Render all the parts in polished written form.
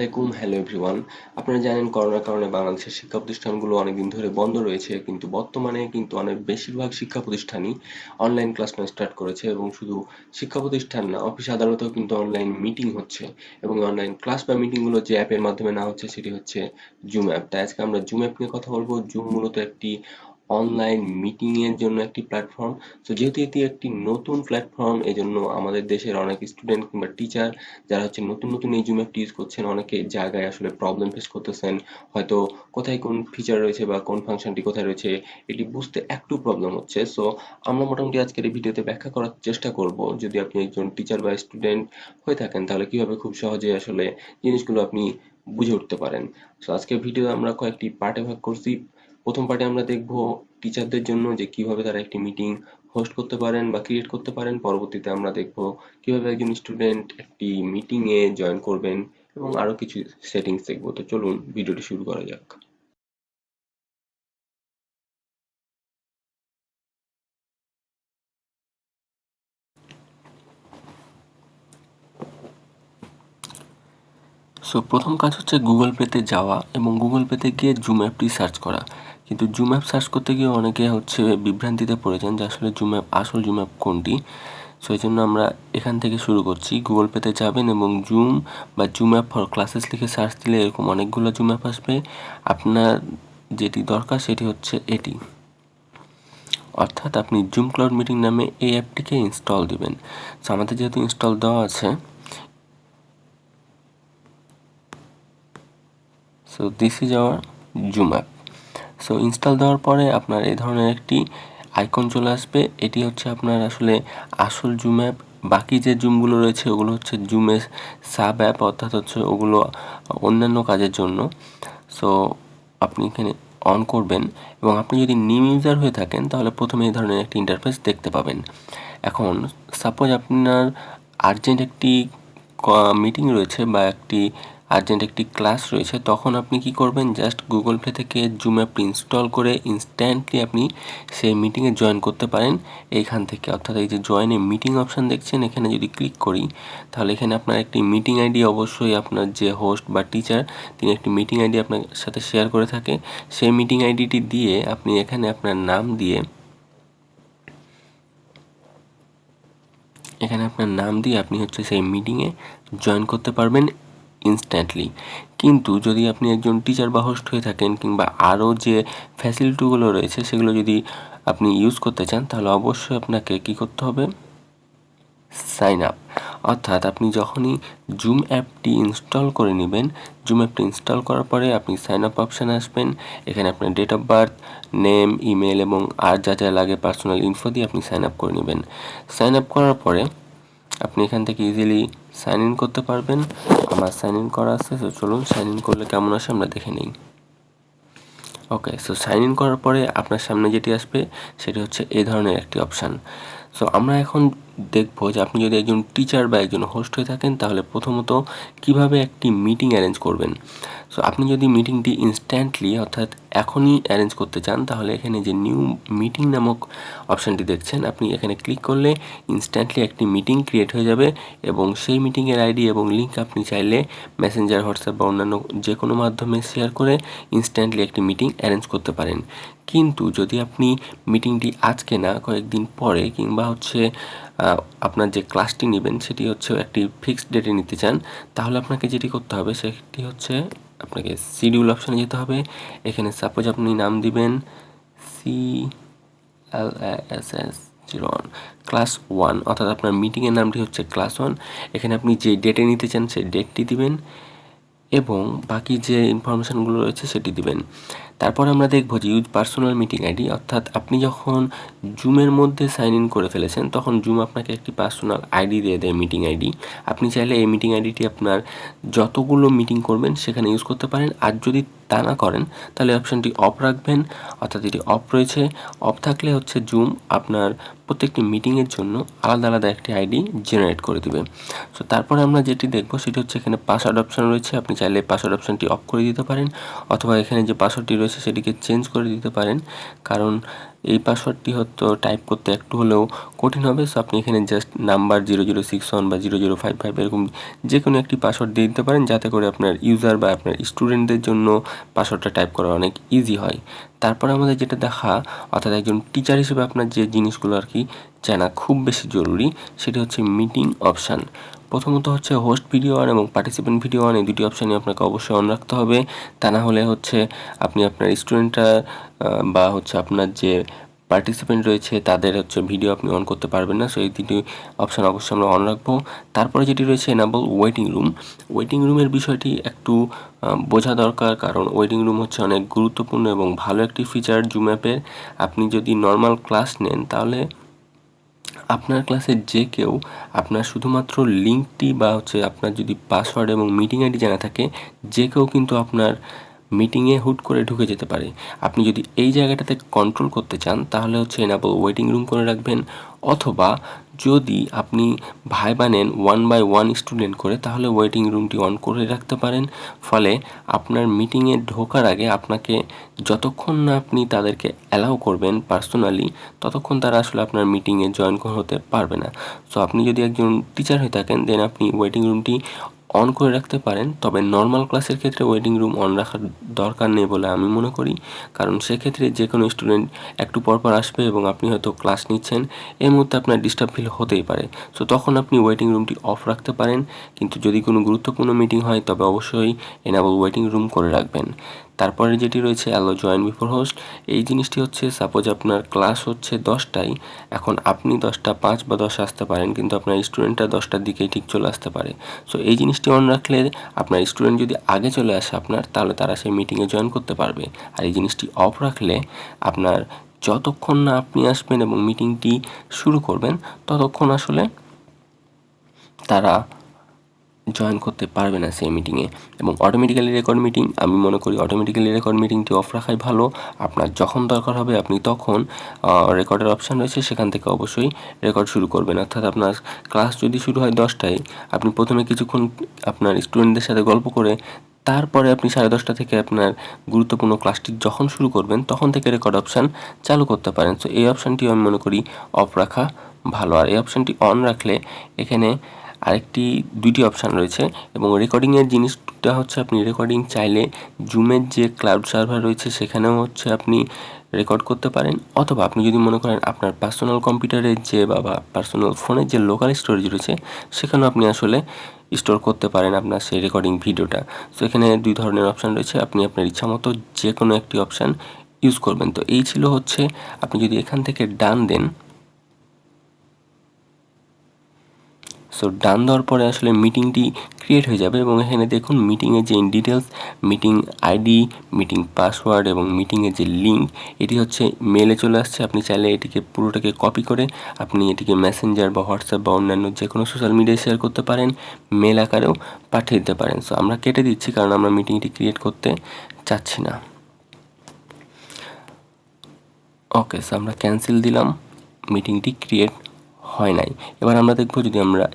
আলাইকুম, hello everyone. আপনারা জানেন করোনার কারণে বাংলাদেশের শিক্ষা প্রতিষ্ঠানগুলো অনেকদিন ধরে বন্ধ রয়েছে, কিন্তু বর্তমানে কিন্তু অনেক বেশিরভাগ শিক্ষা প্রতিষ্ঠানই অনলাইন ক্লাস নেওয়া স্টার্ট করেছে এবং শুধু শিক্ষা প্রতিষ্ঠান না, অফিস আদালতেও কিন্তু অনলাইন মিটিং হচ্ছে এবং অনলাইন ক্লাস বা মিটিংগুলো যে অ্যাপের মাধ্যমে নেওয়া হচ্ছে সেটি হচ্ছে জুম অ্যাপ। তাই আজকে আমরা জুম অ্যাপ নিয়ে কথা বলবো। জুম মূলত একটি অনলাইন মিটিং এর জন্য একটি প্ল্যাটফর্ম। তো যেহেতু এটি একটি নতুন প্ল্যাটফর্ম, এজন্য আমাদের দেশের অনেক স্টুডেন্ট কিংবা টিচার যারা হচ্ছে নতুন নতুন এই জুম অ্যাপটি ইউজ করছেন, অনেকে জায়গায় আসলে প্রবলেম ফেস করতেছেন। হয়তো কোথায় কোন ফিচার রয়েছে বা কোন ফাংশনটি কোথায় রয়েছে এটি বুঝতে একটু প্রবলেম হচ্ছে। সো আমরা মোটামুটি আজকের এই ভিডিওতে ব্যাখ্যা করার চেষ্টা করব, যদি আপনি একজন টিচার বা স্টুডেন্ট হয়ে থাকেন তাহলে কিভাবে খুব সহজে আসলে জিনিসগুলো আপনি বুঝে উঠতে পারেন। সো আজকের ভিডিও আমরা কয়েকটি পার্টে ভাগ করছি। প্রথম পার্টে আমরা দেখব টিচারদের জন্য যে কিভাবে তারা একটি মিটিং হোস্ট করতে পারেন বা ক্রিয়েট করতে পারেন। পরবর্তীতে আমরা দেখব কিভাবে একজন স্টুডেন্ট একটি মিটিং এ জয়েন করবেন এবং আরো কিছু সেটিংস দেখবো। তো চলুন ভিডিওটি শুরু করা যাক। সো প্রথম কাজ হচ্ছে গুগল পেতে যাওয়া এবং গুগল পেতে গিয়ে জুম অ্যাপটি সার্চ করা। কিন্তু জুম অ্যাপ সার্চ করতে গিয়ে অনেকে হচ্ছে বিভ্রান্তিতে পড়ে যান যে আসলে আসল জুম অ্যাপ কোনটি। সো এই জন্য আমরা এখান থেকে শুরু করছি। গুগল পেতে যাবেন এবং জুম বা জুম অ্যাপ ফর ক্লাসেস লিখে সার্চ দিলে এরকম অনেকগুলো জুম অ্যাপ আসবে। আপনার যেটি দরকার সেটি হচ্ছে এটি, অর্থাৎ আপনি জুম ক্লাউড মিটিং নামে এই অ্যাপটিকে ইনস্টল দিবেন। সো আমাদের যেহেতু ইনস্টল দেওয়া আছে, so this is our zoom app. So install দেওয়ার পরে আপনার এই ধরনের একটি আইকন চলে আসবে। এটি হচ্ছে আপনার আসলে আসল জুম অ্যাপ। বাকি যে জুমগুলো রয়েছে ওগুলো হচ্ছে জুমের সাব অ্যাপ, অর্থাৎ হচ্ছে ওগুলো অন্যান্য কাজের জন্য। সো আপনি এখানে অন করবেন এবং আপনি যদি নিউ ইউজার হয়ে থাকেন তাহলে প্রথমে এই ধরনের একটি ইন্টারফেস দেখতে পাবেন। এখন সাপোজ আপনার আর্জেন্ট একটি মিটিং রয়েছে বা আর্জেন্ট একটি ক্লাস রয়েছে, তখন আপনি কি করবেন, জাস্ট গুগল প্লে থেকে জুম অ্যাপ ইনস্টল করে ইনস্ট্যান্টলি আপনি সেই মিটিংয়ে জয়েন করতে পারেন এইখান থেকে। অর্থাৎ এই যে জয়েন এ মিটিং অপশান দেখছেন, এখানে যদি ক্লিক করি তাহলে এখানে আপনার একটি মিটিং আইডি, অবশ্যই আপনার যে হোস্ট বা টিচার তিনি একটি মিটিং আইডি আপনার সাথে শেয়ার করে থাকে। সেই মিটিং আইডিটি দিয়ে আপনি এখানে আপনার নাম দিয়ে আপনি হচ্ছে সেই মিটিংয়ে জয়েন করতে পারবেন ইনস্ট্যান্টলি। কিন্তু যদি আপনি একজন টিচার বা হোস্ট হয়ে থাকেন কিংবা আরও যে ফ্যাসিলিটিগুলো রয়েছে সেগুলো যদি আপনি ইউজ করতে চান, তাহলে অবশ্যই আপনাকে কী করতে হবে, সাইন আপ। অর্থাৎ আপনি যখনই জুম অ্যাপটি ইনস্টল করে নেবেন, জুম অ্যাপটি ইনস্টল করার পরে আপনি সাইন আপ অপশানে আসবেন। এখানে আপনার date of birth, name, email এবং আর যা যা লাগে পার্সোনাল ইনফো দিয়ে আপনি সাইন আপ করে নেবেন। সাইন আপ করার পরে আপনি এখান থেকে ইজিলি সাইন ইন করতে পারবেন। আমার সাইন ইন করা আছে, তো চলুন সাইন ইন করলে কেমন আসে আমরা দেখে নিই। ওকে, সো সাইন ইন করার পরে আপনার সামনে যেটি আসবে সেটি হচ্ছে এই ধরনের একটি অপশান। সো আমরা এখন দেখব যে আপনি যদি একজন টিচার বা একজন হোস্ট হয়ে থাকেন তাহলে প্রথমত কিভাবে একটি মিটিং অ্যারেঞ্জ করবেন। সো আপনি যদি মিটিংটি ইনস্ট্যান্টলি অর্থাৎ এখনই অ্যারেঞ্জ করতে চান, তাহলে এখানে যে নিউ মিটিং নামক অপশানটি দেখছেন, আপনি এখানে ক্লিক করলে ইনস্ট্যান্টলি একটি মিটিং ক্রিয়েট হয়ে যাবে এবং সেই মিটিংয়ের আইডি এবং লিঙ্ক আপনি চাইলে মেসেঞ্জার, হোয়াটসঅ্যাপ বা অন্যান্য যে কোনো মাধ্যমে শেয়ার করে ইনস্ট্যান্টলি একটি মিটিং অ্যারেঞ্জ করতে পারেন। কিন্তু যদি আপনি মিটিংটি আজকে না কয়েকদিন পরে কিংবা হচ্ছে আপনার যে ক্লাসটি নেবেন সেটি হচ্ছে একটি ফিক্সড ডেটে নিতে চান, তাহলে আপনাকে যেটি করতে হবে সেটি হচ্ছে আপনাকে শিডিউল অপশানে যেতে হবে। এখানে সাপোজ আপনি নাম দিবেন CLASS01 ক্লাস 1, অর্থাৎ আপনার মিটিংয়ের নামটি হচ্ছে ক্লাস 1। এখানে আপনি যে ডেটে নিতে চান সেই ডেটটি দিবেন এবং বাকি যে ইনফরমেশানগুলো রয়েছে সেটি দিবেন। তারপর আমরা দেখব যে ইউজ পার্সোনাল মিটিং আইডি, অর্থাৎ আপনি যখন জুমের মধ্যে সাইন ইন করে ফেলেছেন তখন জুম আপনাকে একটি পার্সোনাল আইডি দিয়ে দেয়, মিটিং আইডি। আপনি চাইলে এই মিটিং আইডিটি আপনার যতগুলো মিটিং করবেন সেখানে ইউজ করতে পারেন। আর যদি তা না করেন তাহলে অপশানটি অফ রাখবেন, অর্থাৎ এটি অফ রয়েছে। অফ থাকলে হচ্ছে জুম আপনার প্রত্যেকটি মিটিংয়ের জন্য আলাদা আলাদা একটি আইডি জেনারেট করে দেবে। সো তারপরে আমরা যেটি দেখব সেটি হচ্ছে এখানে পাসওয়ার্ড অপশান রয়েছে। আপনি চাইলে পাসওয়ার্ড অপশানটি অফ করে দিতে পারেন অথবা এখানে যে পাসওয়ার্ডটি রয়েছে সেটিকে চেঞ্জ করে দিতে পারেন, কারণ এই পাসওয়ার্ডটি হয়তো টাইপ করতে একটু হলেও কঠিন হবে। সো আপনি এখানে জাস্ট নাম্বার 0061 বা 0055 এরকম যে কোনো একটি পাসওয়ার্ড দিয়ে দিতে পারেন, যাতে করে আপনার ইউজার বা আপনার স্টুডেন্টদের জন্য পাসওয়ার্ডটা টাইপ করা অনেক ইজি হয়। তারপরে আমাদের যেটা দেখা, অর্থাৎ একজন টিচার হিসেবে আপনার যে জিনিসগুলো আর কি জানা খুব বেশি জরুরি, সেটি হচ্ছে মিটিং অপশান। প্রথমত হচ্ছে হোস্ট ভিডিও অন এবং পার্টিসিপেন্ট ভিডিও অন, এই দুটি অপশানই আপনাকে অবশ্যই অন রাখতে হবে। তা না হলে হচ্ছে আপনি আপনার স্টুডেন্টরা বা হচ্ছে আপনার যে পার্টিসিপেন্ট রয়েছে তাদের হচ্ছে ভিডিও আপনি অন করতে পারবেন না। সো এই দুটি অপশান অবশ্যই আমরা অন রাখবো। তারপরে যেটি রয়েছে এনাবল ওয়েটিং রুম। ওয়েটিং রুমের বিষয়টি একটু বোঝা দরকার, কারণ ওয়েটিং রুম হচ্ছে অনেক গুরুত্বপূর্ণ এবং ভালো একটি ফিচার জুম অ্যাপের। আপনি যদি নর্মাল ক্লাস নেন তাহলে আপনার ক্লাসে যে কেউ আপনার শুধুমাত্র লিঙ্কটি বা হচ্ছে আপনার যদি পাসওয়ার্ড এবং মিটিং আইডি জানা থাকে, যে কেউ কিন্তু আপনার মিটিংয়ে হুট করে ঢুকে যেতে পারে। আপনি যদি এই জায়গাটাতে কন্ট্রোল করতে চান তাহলে হচ্ছে এনাবল ওয়েটিং রুম করে রাখবেন, অথবা যদি আপনি ভাইবা নেন 1 by 1 স্টুডেন্ট করে তাহলে ওয়েটিং রুমটি অন করে রাখতে পারেন। ফলে আপনার মিটিংয়ে ঢোকার আগে আপনাকে যতক্ষণ না আপনি তাদেরকে অ্যালাউ করবেন পার্সোনালি, ততক্ষণ তারা আসলে আপনার মিটিংয়ে জয়েন হতে পারবে না। সো আপনি যদি একজন টিচার হয়ে থাকেন দেন আপনি ওয়েটিং রুমটি অন করে রাখতে পারেন, তবে নর্মাল ক্লাসের ক্ষেত্রে ওয়েটিং রুম অন রাখার দরকার নেই বলে আমি মনে করি। কারণ সেক্ষেত্রে যে কোনো স্টুডেন্ট একটু পরপর আসবে এবং আপনি হয়তো ক্লাস নিচ্ছেন, এই মুহূর্তে আপনার ডিস্টার্ব ফিল হতেই পারে। সো তখন আপনি ওয়েটিং রুমটি অফ রাখতে পারেন, কিন্তু যদি কোনো গুরুত্বপূর্ণ মিটিং হয় তবে অবশ্যই এনাবল ওয়েটিং রুম করে রাখবেন। তারপরে যেটি রয়েছে অ্যালো জয়েন বিফোর হোস্ট। এই জিনিসটি হচ্ছে সাপোজ আপনার ক্লাস হচ্ছে 10টায়, এখন আপনি 10টা 5 বা 10 আসতে পারেন, কিন্তু আপনার স্টুডেন্টরা 10টার দিকেই ঠিক চলে আসতে পারে। সো এই জিনিসটি অন রাখলে আপনার স্টুডেন্ট যদি আগে চলে আসে আপনার, তাহলে তারা সেই মিটিংয়ে জয়েন করতে পারবে। আর এই জিনিসটি অফ রাখলে আপনার যতক্ষণ না আপনি আসবেন এবং মিটিংটি শুরু করবেন ততক্ষণ আসলে তারা জয়েন করতে পারবে না সেই মিটিংয়ে। এবং অটোমেটিক্যালি রেকর্ড মিটিং, আমি মনে করি অটোমেটিক্যালি রেকর্ড মিটিংটি অফ রাখাই ভালো। আপনার যখন দরকার হবে আপনি তখন রেকর্ডের অপশান রয়েছে, সেখান থেকে অবশ্যই রেকর্ড শুরু করবেন। অর্থাৎ আপনার ক্লাস যদি শুরু হয় 10টায়, আপনি প্রথমে কিছুক্ষণ আপনার স্টুডেন্টদের সাথে গল্প করে তারপরে আপনি 10:30 থেকে আপনার গুরুত্বপূর্ণ ক্লাসটি যখন শুরু করবেন তখন থেকে রেকর্ড অপশান চালু করতে পারেন। সো এই অপশানটিও আমি মনে করি অফ রাখা ভালো। আর এই অপশানটি অন রাখলে এখানে আরেকটি 2টি অপশান রয়েছে, এবং রেকর্ডিংয়ের জিনিসটা হচ্ছে আপনি রেকর্ডিং চাইলে জুমের যে ক্লাউড সার্ভার রয়েছে সেখানেও হচ্ছে আপনি রেকর্ড করতে পারেন, অথবা আপনি যদি মনে করেন আপনার পার্সোনাল কম্পিউটারের যে বা পার্সোনাল ফোনের যে লোকাল স্টোরেজ রয়েছে সেখানেও আপনি আসলে স্টোর করতে পারেন আপনার সেই রেকর্ডিং ভিডিওটা। সো এখানে 2 ধরনের অপশান রয়েছে, আপনি আপনার ইচ্ছা মতো যে কোনো একটি অপশান ইউজ করবেন। তো এই ছিল হচ্ছে, আপনি যদি এখান থেকে ডান দেন, সো ডান দেওয়ার পরে আসলে মিটিংটি ক্রিয়েট হয়ে যাবে, এবং এখানে দেখুন মিটিংয়ের যে details, meeting ID, meeting password এবং মিটিংয়ের যে লিঙ্ক, এটি হচ্ছে মেলে চলে আসছে। আপনি চাইলে এটিকে পুরোটাকে কপি করে আপনি এটিকে মেসেঞ্জার বা হোয়াটসঅ্যাপ বা অন্যান্য যে কোনো সোশ্যাল মিডিয়ায় শেয়ার করতে পারেন, মেল আকারেও পাঠিয়ে দিতে পারেন। সো আমরা কেটে দিচ্ছি কারণ আমরা মিটিংটি ক্রিয়েট করতে চাচ্ছি না। ওকে, সো আমরা ক্যান্সেল দিলাম, মিটিংটি ক্রিয়েট হয় নাই। এবার আমরা দেখব যদি আমরা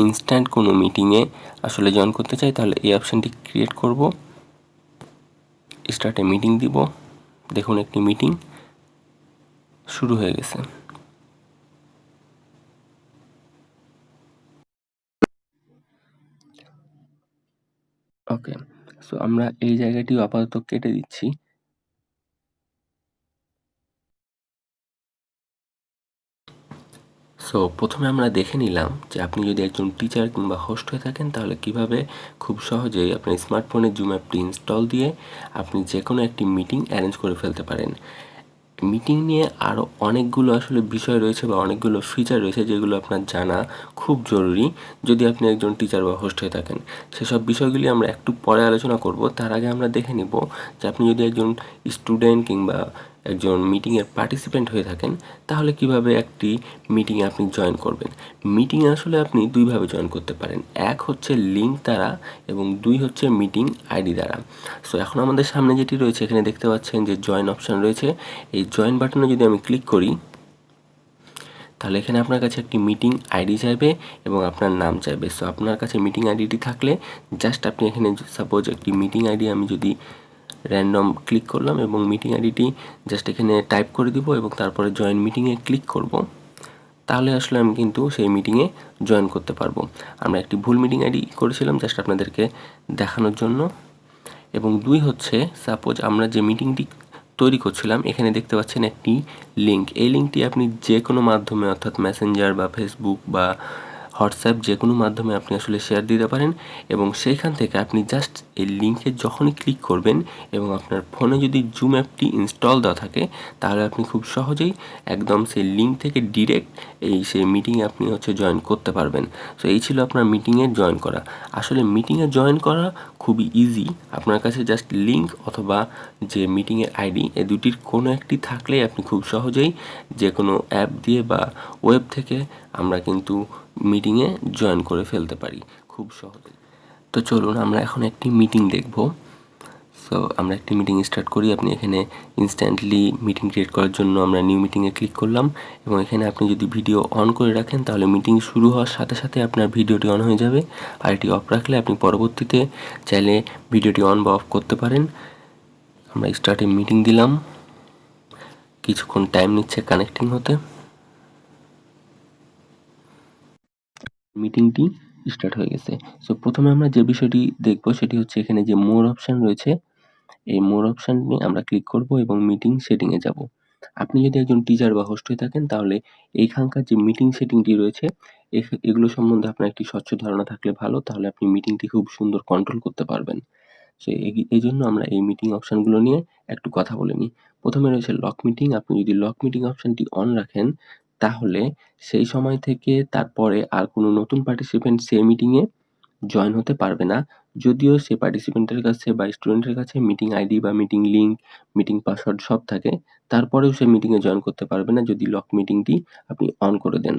ইনস্ট্যান্ট কোনো মিটিংয়ে আসলে জয়েন করতে চাই তাহলে এই অপশানটি ক্রিয়েট করব, স্টার্টে মিটিং দিব। দেখুন একটি মিটিং শুরু হয়ে গেছে। ওকে, সো আমরা এই জায়গাটিও আপাতত কেটে দিচ্ছি। সো প্রথমে আমরা দেখে নিলাম যে আপনি যদি একজন টিচার কিংবা হোস্ট হয়ে থাকেন তাহলে কিভাবে খুব সহজেই আপনার স্মার্টফোনে জুম অ্যাপটি ইনস্টল দিয়ে আপনি যে কোনো একটি মিটিং অ্যারেঞ্জ করে ফেলতে পারেন। মিটিং নিয়ে আরও অনেকগুলো আসলে বিষয় রয়েছে বা অনেকগুলো ফিচার রয়েছে যেগুলো আপনার জানা খুব জরুরি যদি আপনি একজন টিচার বা হোস্ট হয়ে থাকেন। সেসব বিষয়গুলি আমরা একটু পরে আলোচনা করব। তার আগে আমরা দেখে নিব যে আপনি যদি একজন স্টুডেন্ট কিংবা একজন মিটিংয়ের পার্টিসিপেন্ট হয়ে থাকেন তাহলে কিভাবে একটি মিটিংয়ে আপনি জয়েন করবেন। মিটিংয়ে আসলে আপনি দুইভাবে জয়েন করতে পারেন, এক হচ্ছে লিঙ্ক দ্বারা এবং 2 হচ্ছে মিটিং আইডি দ্বারা। সো এখন আমাদের সামনে যেটি রয়েছে এখানে দেখতে পাচ্ছেন যে জয়েন অপশান রয়েছে। এই জয়েন বাটনে যদি আমি ক্লিক করি তাহলে এখানে আপনার কাছে একটি মিটিং আইডি চাইবে এবং আপনার নাম চাইবে। সো আপনার কাছে মিটিং আইডিটি থাকলে জাস্ট আপনি এখানে সাপোজ একটি মিটিং আইডি আমি যদি র্যান্ডম ক্লিক করলাম এবং মিটিং আইডিটি জাস্ট এখানে টাইপ করে দিব এবং তারপরে জয়েন মিটিংয়ে ক্লিক করব। তাহলে আসলে আমি কিন্তু সেই মিটিংয়ে জয়েন করতে পারবো। আমরা একটি ভুল মিটিং আইডি করেছিলাম জাস্ট আপনাদেরকে দেখানোর জন্য। এবং 2 হচ্ছে, সাপোজ আমরা যে মিটিংটি তৈরি করছিলাম এখানে দেখতে পাচ্ছেন একটি লিঙ্ক। এই লিঙ্কটি আপনি যে কোনো মাধ্যমে অর্থাৎ মেসেঞ্জার বা ফেসবুক বা হোয়াটসঅ্যাপ যে কোনো মাধ্যমে আপনি আসলে শেয়ার দিতে পারেন এবং সেইখান থেকে আপনি জাস্ট এই লিঙ্কে যখনই ক্লিক করবেন এবং আপনার ফোনে যদি জুম অ্যাপটি ইনস্টল দেওয়া থাকে তাহলে আপনি খুব সহজেই একদম সেই লিঙ্ক থেকে ডিরেক্ট সেই মিটিংয়ে আপনি জয়েন করতে পারবেন। সো এই ছিল আপনার মিটিংয়ে জয়েন করা। আসলে মিটিংয়ে জয়েন করা খুবই ইজি। আপনার কাছে জাস্ট লিঙ্ক অথবা যে মিটিংয়ের আইডি এই দুটির কোনো একটি থাকলেই আপনি খুব সহজেই যে কোনো অ্যাপ দিয়ে বা ওয়েব থেকে আমরা কিন্তু মিটিংয়ে জয়েন করে ফেলতে পারি খুব সহজেই। তো চলুন আমরা এখন একটি মিটিং দেখব। সো আমরা একটি মিটিং স্টার্ট করি। আপনি এখানে ইনস্ট্যান্টলি মিটিং ক্রিয়েট করার জন্য আমরা নিউ মিটিংয়ে ক্লিক করলাম এবং এখানে আপনি যদি ভিডিও অন করে রাখেন তাহলে মিটিং শুরু হওয়ার সাথে সাথে আপনার ভিডিওটি অন হয়ে যাবে। আর এটি অফ রাখলে আপনি পরবর্তীতে চাইলে ভিডিওটি অন বা অফ করতে পারেন। আমরা স্টার্টে মিটিং দিলাম, কিছুক্ষণ টাইম নিচ্ছে কানেক্টিং হতে। মিটিংটি স্টার্ট হয়ে গেছে। সো প্রথমে আমরা যে বিষয়টি দেখব সেটি হচ্ছে এখানে যে মোর অপশন রয়েছে, এই মোর অপশন নিয়ে আমরা ক্লিক করব এবং মিটিং সেটিংয়ে যাব। আপনি যদি একজন টিচার বা হোস্ট হয়ে থাকেন তাহলে এইখানকার যে মিটিং সেটিংটি রয়েছে এগুলো সম্বন্ধে আপনার একটি স্বচ্ছ ধারণা থাকলে ভালো, তাহলে আপনি মিটিংটি খুব সুন্দর কন্ট্রোল করতে পারবেন। সো এই জন্য আমরা এই মিটিং অপশনগুলো নিয়ে একটু কথা বলে নিই। প্রথমে রয়েছে লক মিটিং। আপনি যদি লক মিটিং অপশনটি অন রাখেন তাহলে সেই সময় থেকে তারপরে আর কোনো নতুন পার্টিসিপেন্ট সেই মিটিংয়ে জয়েন হতে পারবে না। যদিও সে পার্টিসিপেন্টের কাছে বা স্টুডেন্টের কাছে মিটিং আইডি বা মিটিং লিংক, মিটিং পাসওয়ার্ড সব থাকে, তারপরেও সে মিটিংয়ে জয়েন করতে পারবে না যদি লক মিটিংটি আপনি অন করে দেন।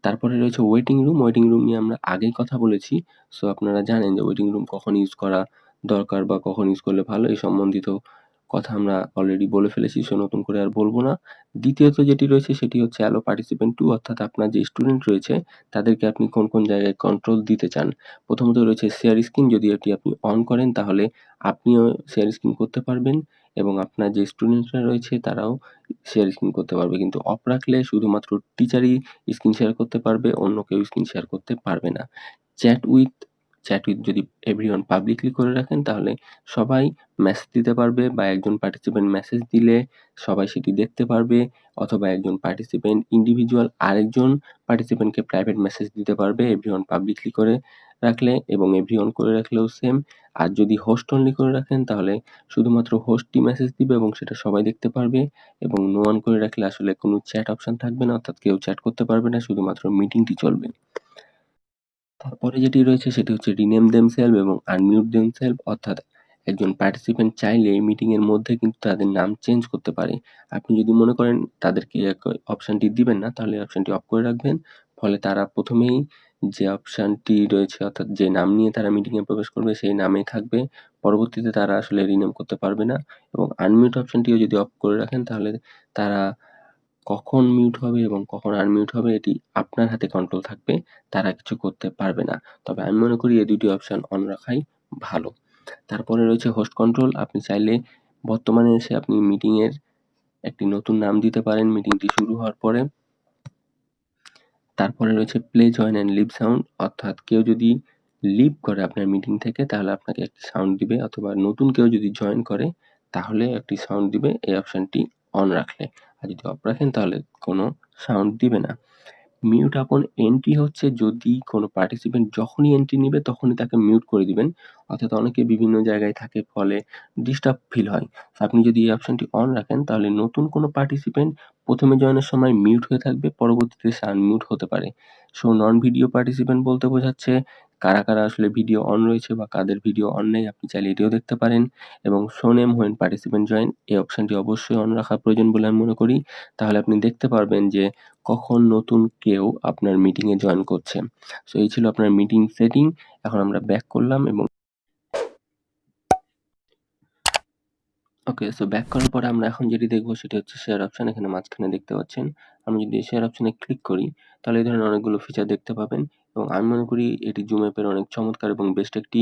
তারপরে রয়েছে ওয়েটিং রুম। ওয়েটিং রুম নিয়ে আমরা আগেই কথা বলেছি। সো আপনারা জানেন যে ওয়েটিং রুম কখন ইউজ করা দরকার বা কখন ইউজ করলে ভালো, এই সম্বন্ধিত কথা আমরা অলরেডি বলে ফেলেছি। সো নতুন করে আর বলবো না। দ্বিতীয়ত যেটি রয়েছে সেটি হচ্ছে অ্যালো পার্টিসিপেন্ট টু, অর্থাৎ আপনার যে স্টুডেন্ট রয়েছে তাদেরকে আপনি কোন কোন জায়গায় কন্ট্রোল দিতে চান। প্রথমত রয়েছে শেয়ার স্ক্রিন। যদি এটি আপনি অন করেন তাহলে আপনিও শেয়ার স্ক্রিন করতে পারবেন এবং আপনার যে স্টুডেন্টরা রয়েছে তারাও শেয়ার স্ক্রিন করতে পারবে। কিন্তু অফ রাখলে শুধুমাত্র টিচারই স্ক্রিন শেয়ার করতে পারবে, অন্য কেউ স্ক্রিন শেয়ার করতে পারবে না। চ্যাট উইথ চ্যাট উইথ যদি এভরিওয়ান পাবলিকলি করে রাখেন তাহলে সবাই মেসেজ দিতে পারবে বা একজন পার্টিসিপেন্ট মেসেজ দিলে সবাই সেটি দেখতে পারবে, অথবা একজন পার্টিসিপেন্ট ইন্ডিভিজুয়াল আরেকজন পার্টিসিপেন্টকে প্রাইভেট মেসেজ দিতে পারবে এভরিওয়ান পাবলিকলি করে রাখলে, এবং এভরিওয়ান করে রাখলেও সেম। আর যদি হোস্ট অনলি করে রাখেন তাহলে শুধুমাত্র হোস্টই মেসেজ দিবে এবং সেটা সবাই দেখতে পারবে, এবং নো অন করে রাখলে আসলে কোনো চ্যাট অপশন থাকবে না, অর্থাৎ কেউ চ্যাট করতে পারবে না, শুধুমাত্র মিটিংটি চলবে। তারপরে যেটি রয়েছে সেটি হচ্ছে রিনেম দেমসেলফ এবং আনমিউট দেমসেলফ, অর্থাৎ একজন পার্টিসিপেন্ট চাইলে এই মিটিং এর মধ্যে কিন্তু তাদের নাম চেঞ্জ করতে পারে। আপনি যদি মনে করেন তাদেরকে অপশনটি দিবেন না তাহলে অপশনটি অফ করে রাখবেন। ফলে তারা প্রথমেই যে অপশনটি রয়েছে অর্থাৎ যে নাম নিয়ে তারা মিটিং এ প্রবেশ করবে সেই নামেই থাকবে। পরবর্তীতে তারা আসলে রিনেম করতে পারবে না। এবং আনমিউট অপশনটিও যদি অফ করে রাখেন তাহলে তারা কখন মিউট হবে এবং কখন আনমিউট হবে এটি আপনার হাতে কন্ট্রোল থাকবে। তারা কিছু করতে পারবে না। তবে আমি মনে করি এই দুটি অপশন অন রাখাই ভালো। তারপরে রয়েছে হোস্ট কন্ট্রোল। আপনি চাইলে বর্তমানে এসে আপনি মিটিং এর একটি নতুন নাম দিতে পারেন মিটিংটি শুরু হওয়ার পরে। তারপরে রয়েছে play, join and leave sound, অর্থাৎ কেউ যদি লিভ করে আপনার মিটিং থেকে তাহলে আপনাকে একটি সাউন্ড দিবে, অথবা নতুন কেউ যদি জয়েন করে তাহলে একটি সাউন্ড দিবে এই অপশনটি অন রাখলে। আর যদি অফ রাখেন তাহলে কোনো সাউন্ড দিবে না। মিউট আপন এন্ট্রি হচ্ছে যদি কোনো পার্টিসিপেন্ট যখনই এন্ট্রি নিবে তখনই তাকে মিউট করে দিবেন। অর্থাৎ অনেকে বিভিন্ন জায়গায় থাকে ফলে ডিস্টার্ব ফিল হয়। আপনি যদি এই অপশনটি অন রাখেন তাহলে নতুন কোনো পার্টিসিপেন্ট প্রথমে জয়েনের সময় মিউট হয়ে থাকবে, পরবর্তীতে সে আনমিউট হতে পারে। সো নন ভিডিও পার্টিসিপেন্ট বলতে বোঝাচ্ছে কারা কারা আসলে ভিডিও অন রয়েছে বা কাদের ভিডিও অন নেই, আপনি চাইলে এটিও দেখতে পারেন। এবং show name when participant join, এই অপশনটি অবশ্যই অন রাখা প্রয়োজন বলে আমি মনে করি। তাহলে আপনি দেখতে পারবেন যে কখন নতুন কেউ আপনার মিটিং এ জয়েন করছে। সো এই ছিল আপনার মিটিং সেটিং। এখন আমরা ব্যাক করলাম এবং ওকে, সো ব্যাক করার পরে আমরা এখন যেটি দেখবো সেটি হচ্ছে শেয়ার অপশন। এখানে মাঝখানে দেখতে পাচ্ছেন। আমি যদি শেয়ার অপশনে ক্লিক করি তাহলে এই ধরনের অনেকগুলো ফিচার দেখতে পাবেন এবং আমি মনে করি এটি জুম অ্যাপের অনেক চমৎকার এবং বেস্ট একটি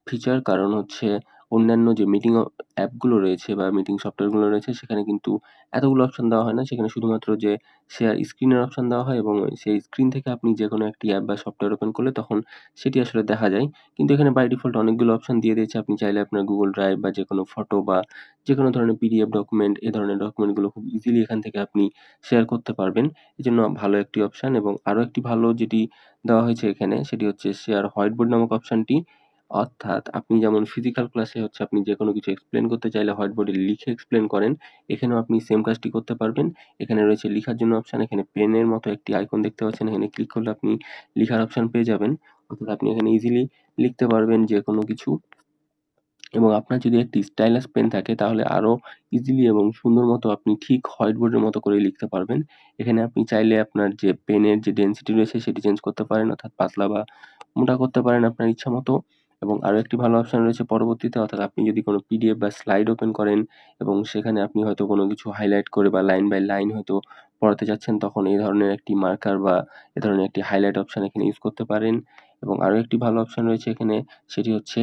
ফিচার। কারণ হচ্ছে অন্যান্য যে মিটিং অ্যাপগুলো রয়েছে বা মিটিং সফটওয়্যারগুলো রয়েছে সেখানে কিন্তু এতগুলো অপশন দেওয়া হয় না। সেখানে শুধুমাত্র যে শেয়ার স্ক্রিনের অপশন দেওয়া হয় এবং সেই স্ক্রিন থেকে আপনি যেকোনো একটি অ্যাপ বা সফটওয়্যার ওপেন করলে তখন সেটি আসলে দেখা যায়। কিন্তু এখানে বাই ডিফল্ট অনেকগুলো অপশন দিয়ে দিয়েছে। আপনি চাইলে আপনার Google Drive বা যেকোনো ফটো বা যেকোনো ধরনের পিডিএফ ডকুমেন্ট, এ ধরনের ডকুমেন্টগুলো খুব ইজিলি এখান থেকে আপনি শেয়ার করতে পারবেন। এজন্য ভালো একটি অপশন এবং আরো একটি ভালো যেটি দেওয়া হয়েছে এখানে সেটি হচ্ছে শেয়ার হোয়াইট বোর্ড নামক অপশনটি। অর্থাৎ আপনি যেমন ফিজিক্যাল ক্লাসে হচ্ছে আপনি যেকোনো কিছু এক্সপ্লেইন করতে চাইলে হোয়াইট বোর্ডে লিখে এক্সপ্লেইন করেন, এখানেও আপনি সেম কাজটি করতে পারবেন। এখানে রয়েছে লিখার জন্য অপশন, এখানে পেনের মতো একটি আইকন দেখতে পাচ্ছেন, এখানে ক্লিক করলে আপনি লিখার অপশন পেয়ে যাবেন। অর্থাৎ আপনি এখানে ইজিলি লিখতে পারবেন যেকোনো কিছু এবং আপনার যদি একটি স্টাইলাস পেন থাকে তাহলে আরো ইজিলি এবং সুন্দর মতো আপনি ঠিক হোয়াইট বোর্ডের মতো করে লিখতে পারবেন। এখানে আপনি চাইলে আপনার যে পেনের যে ডেনসিটি রয়েছে সেটি চেঞ্জ করতে পারেন, অর্থাৎ পাতলা বা মোটা করতে পারেন আপনার ইচ্ছামতো। এবং আরো একটি ভালো অপশন রয়েছে পরবর্তীতে, অর্থাৎ আপনি যদি কোনো পিডিএফ বা স্লাইড ওপেন করেন এবং সেখানে আপনি হয়তো কোনো কিছু হাইলাইট করে বা লাইন বাই লাইন হয়তো পড়াতে চাচ্ছেন, তখন এই ধরনের একটি মার্কার বা এ ধরনের একটি হাইলাইট অপশন এখানে ইউজ করতে পারেন। এবং আরো একটি ভালো অপশন রয়েছে এখানে, সেটি হচ্ছে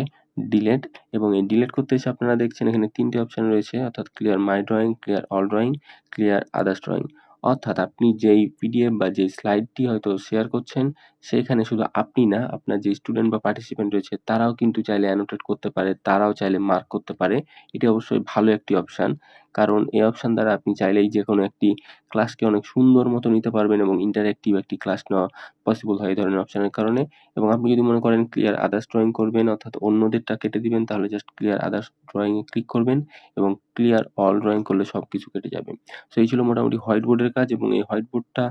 ডিলেট। এবং এই ডিলিট করতে এসে আপনারা দেখছেন এখানে ৩ টে অপশন রয়েছে, অর্থাৎ ক্লিয়ার মাই drawing, clear all drawing, clear others drawing. অর্থাৎ আপনি যেই পিডিএফ বা যেই স্লাইডটি হয়তো শেয়ার করছেন, সেখানে শুধু আপনি না, আপনার যে স্টুডেন্ট বা পার্টিসিপেন্ট রয়েছে তারাও কিন্তু চাইলে অ্যানোটেট করতে পারে, তারাও চাইলে মার্ক করতে পারে। এটি অবশ্যই ভালো একটি অপশন। কারণ এই অপশন দ্বারা আপনি চাইলেই যেকোনো একটি ক্লাসকে অনেক সুন্দর মতো নিতে পারবেন এবং ইন্টারেক্টিভ একটি ক্লাস নেওয়া পসিবল হয় এই ধরনের অপশনের কারণে। এবং আপনি যদি মনে করেন ক্লিয়ার আদার্স ড্রয়িং করবেন, অর্থাৎ অন্যদেরটা কেটে দিবেন, তাহলে জাস্ট ক্লিয়ার আদার্স ড্রয়িং এ ক্লিক করবেন এবং ক্লিয়ার অল ড্রয়িং করলে সবকিছু কেটে যাবে। সো এই ছিল মোটামুটি হোয়াইট বোর্ডের কাজ এবং এই হোয়াইট বোর্ডটা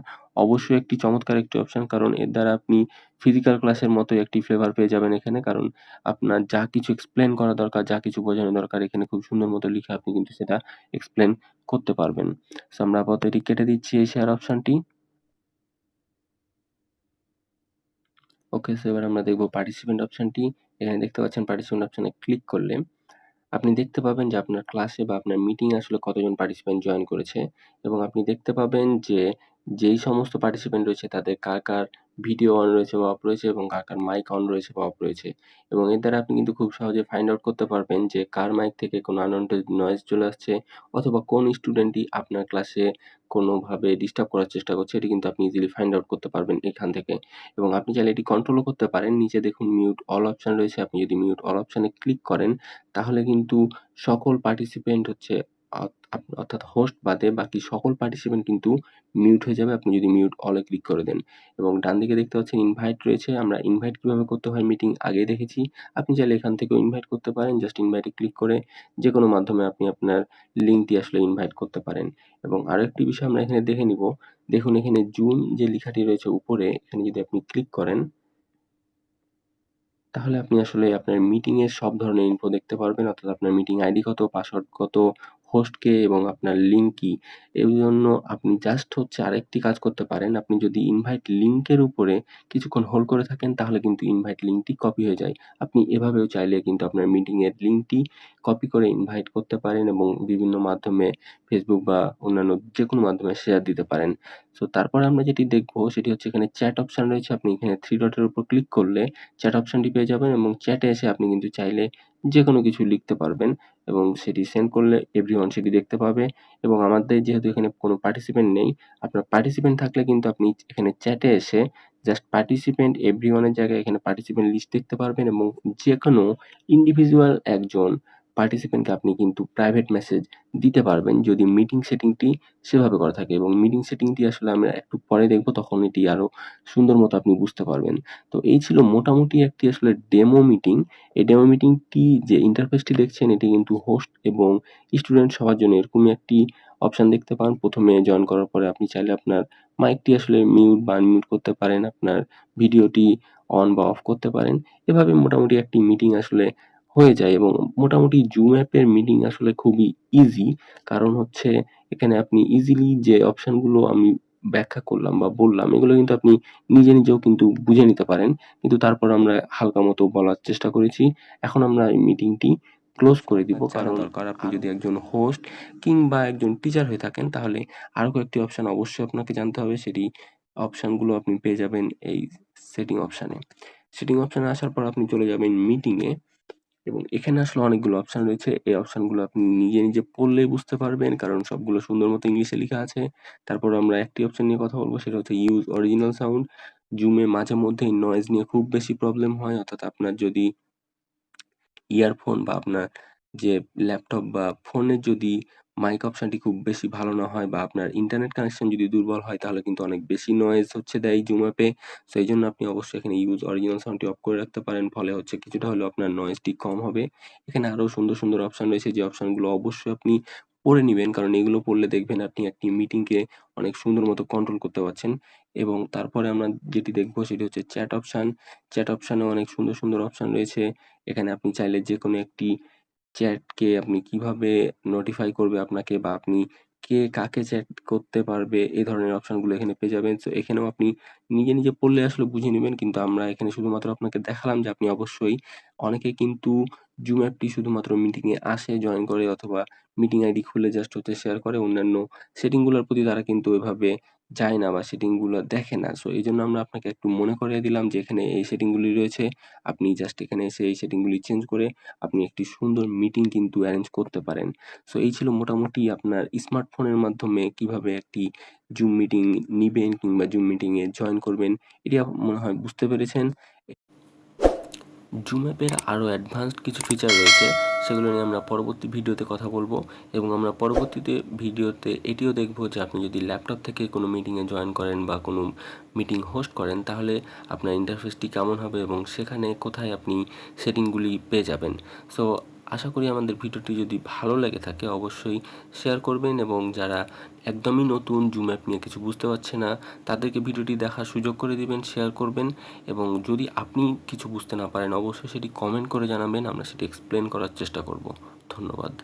অবশ্যই একটি চমৎকার একটি অপশন, কারণ এর দ্বারা আপনি ফিজিক্যাল ক্লাসের মতোই একটি ফ্লেভার পেয়ে যাবেন এখানে। কারণ আপনার যা কিছু এক্সপ্লেইন করা দরকার, যা কিছু বোঝানো দরকার এখানে খুব সুন্দর মতো লিখে আপনি কিন্তু সেটা এক্সপ্লেইন করতে পারবেন। সো আমরা আপাতত এটি কেটে দিচ্ছি এই শেয়ার অপশনটি। ওকে, সো এবার আমরা দেখব পার্টিসিপেন্ট অপশনটি। এখানে দেখতে পাচ্ছেন পার্টিসিপেন্ট অপশনে ক্লিক করলে আপনি দেখতে পাবেন যে আপনার ক্লাসে বা আপনার মিটিং এ আসলে কতজন পার্টিসিপেন্ট জয়েন করেছে এবং আপনি দেখতে পাবেন যে যেই সমস্ত পার্টিসিপেন্ট রয়েছে তাদের কার কার ভিডিও অন রয়েছে বা অফ রয়েছে এবং কার কার মাইক অন রয়েছে বা অফ রয়েছে। এবং এর দ্বারা আপনি কিন্তু খুব সহজে ফাইন্ড আউট করতে পারবেন যে কার মাইক থেকে কোনো আনওয়ান্টেড নয়েজ চলে আসছে অথবা কোন স্টুডেন্টটি আপনার ক্লাসে কোনোভাবে ডিস্টার্ব করার চেষ্টা করছে, এটি কিন্তু আপনি ইজিলি ফাইন্ড আউট করতে পারবেন এখান থেকে। এবং আপনি চাইলে এটি কন্ট্রোলও করতে পারেন। নিচে দেখুন মিউট অল অপশন রয়েছে, আপনি যদি মিউট অল অপশনে ক্লিক করেন তাহলে কিন্তু সকল পার্টিসিপেন্ট হচ্ছে অর্থাৎ হোস্ট বাদে বাকি সকল পার্টিসিপেন্ট কিন্তু মিউট হয়ে যাবে আপনি যদি মিউট অল এ ক্লিক করে দেন। এবং ডান দিকে দেখতে পাচ্ছেন ইনভাইট রয়েছে। আমরা ইনভাইট কিভাবে করতে হয় মিটিং আগেই দেখেছি। আপনি চাইলে এখান থেকেও ইনভাইট করতে পারেন। জাস্ট ইনভাইট এ ক্লিক করে যেকোনো মাধ্যমে আপনি আপনার লিঙ্কটি আসলে ইনভাইট করতে পারেন। এবং আরেকটি বিষয় আমরা এখানে দেখে নিব। দেখুন এখানে জুম যে লেখাটি রয়েছে উপরে, এখানে যদি আপনি ক্লিক করেন তাহলে আপনি আসলে আপনার মিটিং এর সব ধরনের ইনফো দেখতে পারবেন, অর্থাৎ আপনার মিটিং আইডি কত, পাসওয়ার্ড কত, হোস্ট কে এবং আপনার লিঙ্ক কি। এর জন্য আপনি জাস্ট হচ্ছে আরেকটি কাজ করতে পারেন। আপনি যদি ইনভাইট লিঙ্কের উপরে কিছুক্ষণ হোল্ড করে থাকেন তাহলে কিন্তু ইনভাইট লিঙ্কটি কপি হয়ে যায়। আপনি এভাবেও চাইলে কিন্তু আপনার মিটিং এর লিঙ্কটি কপি করে ইনভাইট করতে পারেন এবং বিভিন্ন মাধ্যমে ফেসবুক বা অন্যান্য যেকোনো মাধ্যমে শেয়ার দিতে পারেন। সো তারপরে আমরা যেটি দেখবো সেটি হচ্ছে এখানে চ্যাট অপশন রয়েছে। আপনি এখানে 3 ডটের উপর ক্লিক করলে চ্যাট অপশনটি পেয়ে যাবেন এবং চ্যাটে এসে আপনি কিন্তু চাইলে যেকোনো কিছু লিখতে পারবেন এবং সেটি সেন্ড করলে এভরিওয়ান সেটি দেখতে পাবে। এবং আমাদের যেহেতু এখানে কোনো পার্টিসিপেন্ট নেই, আপনার পার্টিসিপেন্ট থাকলে কিন্তু আপনি এখানে চ্যাটে এসে জাস্ট পার্টিসিপেন্ট এভরিওয়ান এর জায়গায় এখানে পার্টিসিপেন্ট লিস্ট দেখতে পারবেন এবং যেকোনো ইন্ডিভিজুয়াল একজন পার্টিসিপেন্টকে আপনি কিন্তু প্রাইভেট মেসেজ দিতে পারবেন যদি মিটিং সেটিংটি সেভাবে করা থাকে। এবং মিটিং সেটিংটি আসলে আমরা একটু পরে দেখব, তখন এটি আরো সুন্দর মতো আপনি বুঝতে পারবেন। তো এই ছিল মোটামুটি একটি আসলে ডেমো মিটিং। এই ডেমো মিটিংটি যে ইন্টারফেসটি দেখছেন এটি কিন্তু হোস্ট এবং স্টুডেন্ট সবার জন্য এরকমই একটি অপশন দেখতে পান। প্রথমে জয়েন করার পরে আপনি চাইলে আপনার মাইকটি আসলে মিউট বা আনমিউট করতে পারেন, আপনার ভিডিওটি অন বা অফ করতে পারেন। এভাবে মোটামুটি একটি মিটিং আসলে হয়ে যায় এবং মোটামুটি জুম অ্যাপের মিটিং আসলে খুবই ইজি। কারণ হচ্ছে এখানে আপনি ইজিলি যে অপশনগুলো আমি ব্যাখ্যা করলাম বা বললাম এগুলো কিন্তু আপনি নিজেও কিন্তু বুঝে নিতে পারেন। কিন্তু তারপর আমরা হালকা মতো বলার চেষ্টা করেছি। এখন আমরা এই মিটিংটি ক্লোজ করে দিব। জানা দরকার আপনি যদি একজন হোস্ট কিংবা একজন টিচার হয়ে থাকেন তাহলে আরো কয়েকটি অপশন অবশ্যই আপনাকে জানতে হবে। সেটি অপশনগুলো আপনি পেয়ে যাবেন এই সেটিং অপশনে। সেটিং অপশনে আসার পর আপনি চলে যাবেন মিটিং এ। এবং এখানে আসলে অনেকগুলো অপশন রয়েছে। এই অপশনগুলো আপনি নিজে, নিজে পড়লেই বুঝতে পারবেন কারণ সবগুলো সুন্দর মতো ইংলিশে লিখা আছে। তারপর আমরা একটি অপশন নিয়ে কথা বলব সেটা হচ্ছে ইউজ অরিজিনাল সাউন্ড। জুমে মাঝে মধ্যেই নয়েজ নিয়ে খুব বেশি প্রবলেম হয় অর্থাৎ আপনার যদি ইয়ারফোন বা আপনার যে ল্যাপটপ বা ফোনের যদি মাইক অপশনটি খুব বেশি ভালো না হয় বা আপনার ইন্টারনেট কানেকশন যদি দুর্বল হয় তাহলে কিন্তু অনেক বেশি নয়েজ দেয় জুম অ্যাপে। সো এইজন্য আপনি অবশ্যই এখানে ইউজ অরিজিনাল সাউন্ডটি অফ করে রাখতে পারেন। ফলে কিছুটা হলেও আপনার নয়েজটি কম হবে। এখানে আরো সুন্দর, সুন্দর অপশন রয়েছে যে অপশনগুলো অবশ্যই আপনি পড়ে নিবেন। কারণ এগুলো পড়লে দেখবেন আপনি একটি মিটিংকে অনেক সুন্দর মতো কন্ট্রোল করতে পারছেন। এবং তারপরে আমরা যেটি দেখব সেটি হচ্ছে চ্যাট অপশন। চ্যাট অপশনেও অনেক সুন্দর, সুন্দর অপশন রয়েছে। এখানে আপনি চাইলে যেকোনো একটি চ্যাটকে আপনি কিভাবে নোটিফাই করবে আপনাকে বা আপনি কে কাকে চ্যাট করতে পারবে এই ধরনের অপশনগুলো এখানে পেয়ে যাবেন। সো এখানেও আপনি নিজে, নিজে পড়লে আসলে বুঝে নিবেন। কিন্তু আমরা এখানে শুধুমাত্র আপনাকে দেখালাম যে আপনি অবশ্যই অনেকে কিন্তু জুম অ্যাপটি শুধুমাত্র মিটিং এ আসে, জয়েন করে অথবা মিটিং আইডি খুলে জাস্ট শেয়ার করে। অন্যান্য সেটিং গুলোর প্রতি তারা কিন্তু ওইভাবে যায় না বা সেটিং গুলো দেখে না। সো এইজন্য আমরা আপনাকে একটু মনে করিয়ে দিলাম যে এখানে এই সেটিং গুলি রয়েছে। আপনি জাস্ট এখানে এসে এই সেটিং গুলি চেঞ্জ করে আপনি একটি সুন্দর মিটিং কিন্তু অ্যারেঞ্জ করতে পারেন। সো এই ছিল মোটামুটি আপনার স্মার্টফোনের মাধ্যমে কিভাবে একটি জুম মিটিং নিবেন কিংবা জুম মিটিং এ জয়েন করবেন। এটি মনে হয় বুঝতে পেরেছেন। জুম অ্যাপের আরও অ্যাডভান্সড কিছু ফিচার রয়েছে, সেগুলো নিয়ে আমরা পরবর্তী ভিডিওতে কথা বলবো এবং আমরা পরবর্তীতে ভিডিওতে এটিও দেখব যে আপনি যদি ল্যাপটপ থেকে কোনো মিটিংয়ে জয়েন করেন বা কোনো মিটিং হোস্ট করেন তাহলে আপনার ইন্টারফেসটি কেমন হবে এবং সেখানে কোথায় আপনি সেটিংগুলি পেয়ে যাবেন। সো আশা করি আমাদের ভিডিওটি যদি ভালো লেগে থাকে অবশ্যই শেয়ার করবেন এবং যারা একদমই নতুন জুম অ্যাপ নিয়ে কিছু বুঝতে পারছে না তাদেরকে ভিডিওটি দেখার সুযোগ করে দিবেন, শেয়ার করবেন এবং যদি আপনি কিছু বুঝতে না পারেন অবশ্যই সেটি কমেন্ট করে জানাবেন, আমরা সেটি এক্সপ্লেন করার চেষ্টা করব। ধন্যবাদ।